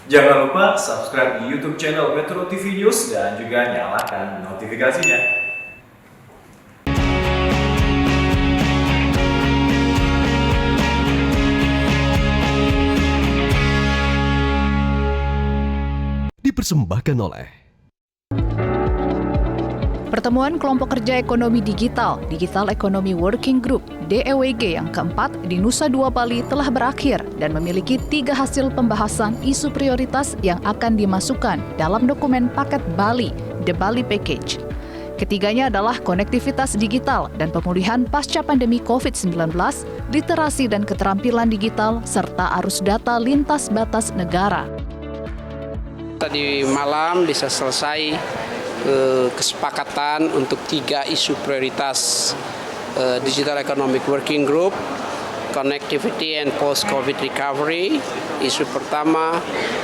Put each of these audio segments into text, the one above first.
Jangan lupa subscribe di YouTube channel Metro TV News dan juga nyalakan notifikasinya. Dipersembahkan oleh Pertemuan Kelompok Kerja Ekonomi Digital, Digital Economy Working Group, DEWG yang keempat di Nusa Dua Bali telah berakhir dan memiliki 3 hasil pembahasan isu prioritas yang akan dimasukkan dalam dokumen paket Bali, The Bali Package. Ketiganya adalah konektivitas digital dan pemulihan pasca pandemi COVID-19, literasi dan keterampilan digital, serta arus data lintas batas negara. Tadi malam bisa selesai kesepakatan untuk 3 isu prioritas Digital Economic Working Group, Connectivity and Post-COVID Recovery. Isu pertama,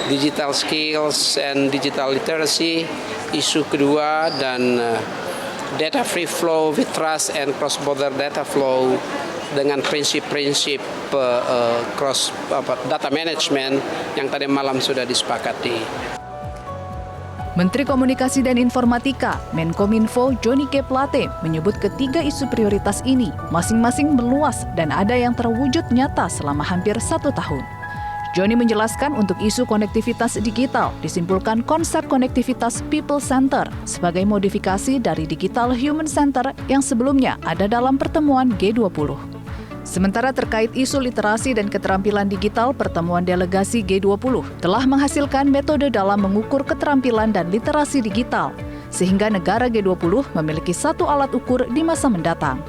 Digital Skills and Digital Literacy. Isu kedua, dan Data Free Flow with Trust and Cross-Border Data Flow dengan prinsip-prinsip data management yang tadi malam sudah disepakati. Menteri Komunikasi dan Informatika, Menkominfo Johnny G. Plate menyebut ketiga isu prioritas ini masing-masing meluas dan ada yang terwujud nyata selama hampir 1 tahun. Johnny menjelaskan untuk isu konektivitas digital disimpulkan konsep konektivitas People Center sebagai modifikasi dari Digital Human Center yang sebelumnya ada dalam pertemuan G20. Sementara terkait isu literasi dan keterampilan digital, pertemuan delegasi G20 telah menghasilkan metode dalam mengukur keterampilan dan literasi digital, sehingga negara G20 memiliki 1 alat ukur di masa mendatang.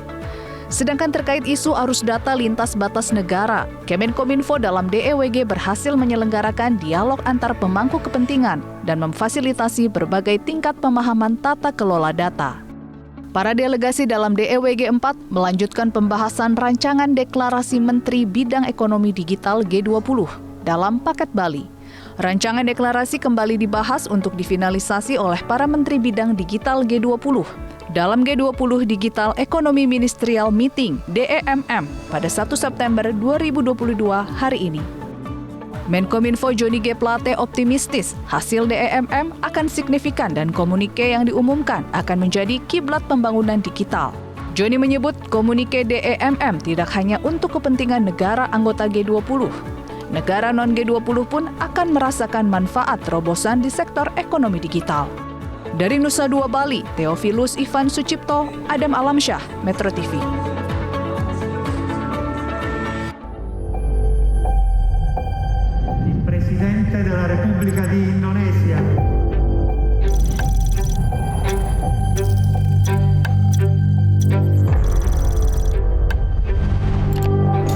Sedangkan terkait isu arus data lintas batas negara, Kemenkominfo dalam DEWG berhasil menyelenggarakan dialog antar pemangku kepentingan dan memfasilitasi berbagai tingkat pemahaman tata kelola data. Para delegasi dalam DEWG 4 melanjutkan pembahasan rancangan deklarasi Menteri Bidang Ekonomi Digital G20 dalam paket Bali. Rancangan deklarasi kembali dibahas untuk difinalisasi oleh para Menteri Bidang Digital G20 dalam G20 Digital Economy Ministerial Meeting DEMM pada 1 September 2022 hari ini. Menkominfo Johnny G. Plate optimistis hasil DEMM akan signifikan dan komunike yang diumumkan akan menjadi kiblat pembangunan digital. Johnny menyebut komunike DEMM tidak hanya untuk kepentingan negara anggota G20. Negara non-G20 pun akan merasakan manfaat terobosan di sektor ekonomi digital. Dari Nusa Dua Bali, Theophilus Ivan Sucipto, Adam Alamsyah, Metro TV. Presidente della Repubblica di Indonesia.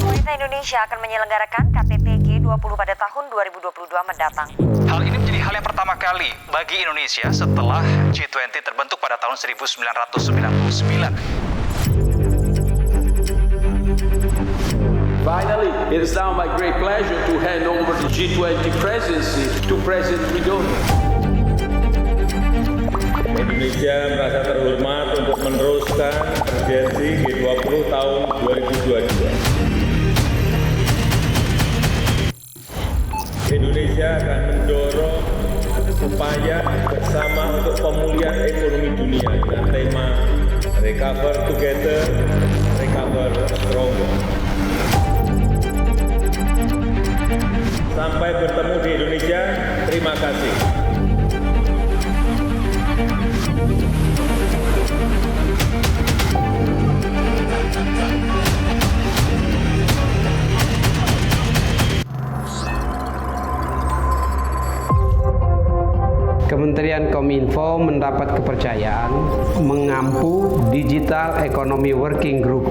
Pemerintah Indonesia akan menyelenggarakan KTT G20 pada tahun 2022 mendatang. Hal ini menjadi hal yang pertama kali bagi Indonesia setelah G20 terbentuk pada tahun 1999. Finally, it is now my great pleasure to hand over the G20 presidency to President Widodo. Indonesia merasa terhormat untuk meneruskan presidensi G20 tahun 2022. Indonesia akan mendorong upaya bersama untuk pemulihan ekonomi dunia dengan tema Recover Together, Recover Stronger. Sampai bertemu di Indonesia, terima kasih. Kementerian Kominfo mendapat kepercayaan mengampu Digital Economy Working Group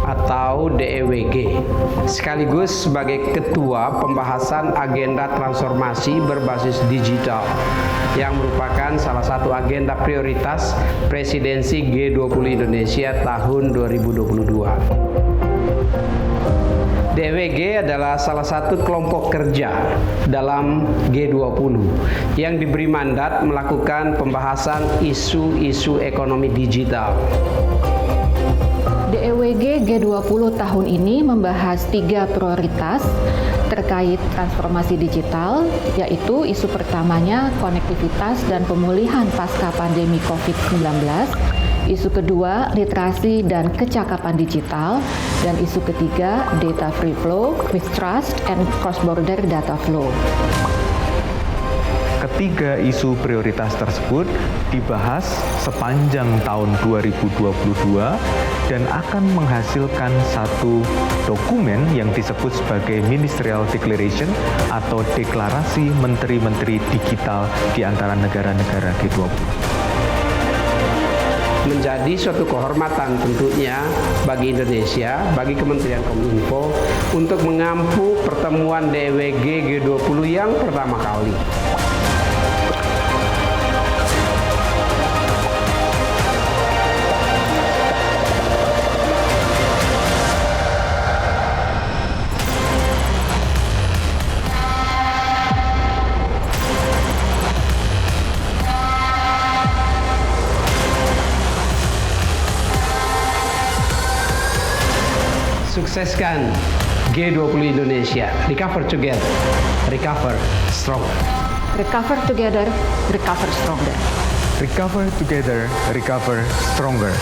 atau DEWG, sekaligus sebagai ketua pembahasan agenda transformasi berbasis digital yang merupakan salah satu agenda prioritas presidensi G20 Indonesia tahun 2022. DEWG adalah salah satu kelompok kerja dalam G20 yang diberi mandat melakukan pembahasan isu-isu ekonomi digital. DEWG G20 tahun ini membahas 3 prioritas terkait transformasi digital, yaitu isu pertamanya konektivitas dan pemulihan pasca pandemi COVID-19, isu kedua literasi dan kecakapan digital, dan isu ketiga data free flow with trust and cross-border data flow. Ketiga isu prioritas tersebut dibahas sepanjang tahun 2022 dan akan menghasilkan satu dokumen yang disebut sebagai Ministerial Declaration atau Deklarasi Menteri-Menteri Digital di antara negara-negara G20. Menjadi suatu kehormatan tentunya bagi Indonesia, bagi Kementerian Kominfo untuk mengampu pertemuan DEWG G20 yang pertama kali. Sukseskan G20 Indonesia. Recover together, recover stronger. Recover together, recover stronger. Recover together, recover stronger.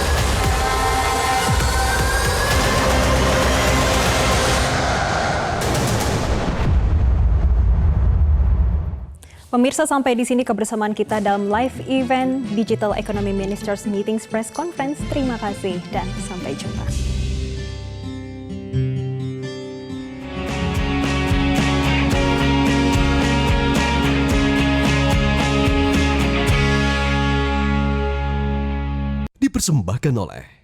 Pemirsa, sampai di sini kebersamaan kita dalam live event Digital Economy Ministers Meetings Press Conference. Terima kasih dan sampai jumpa. Dipersembahkan oleh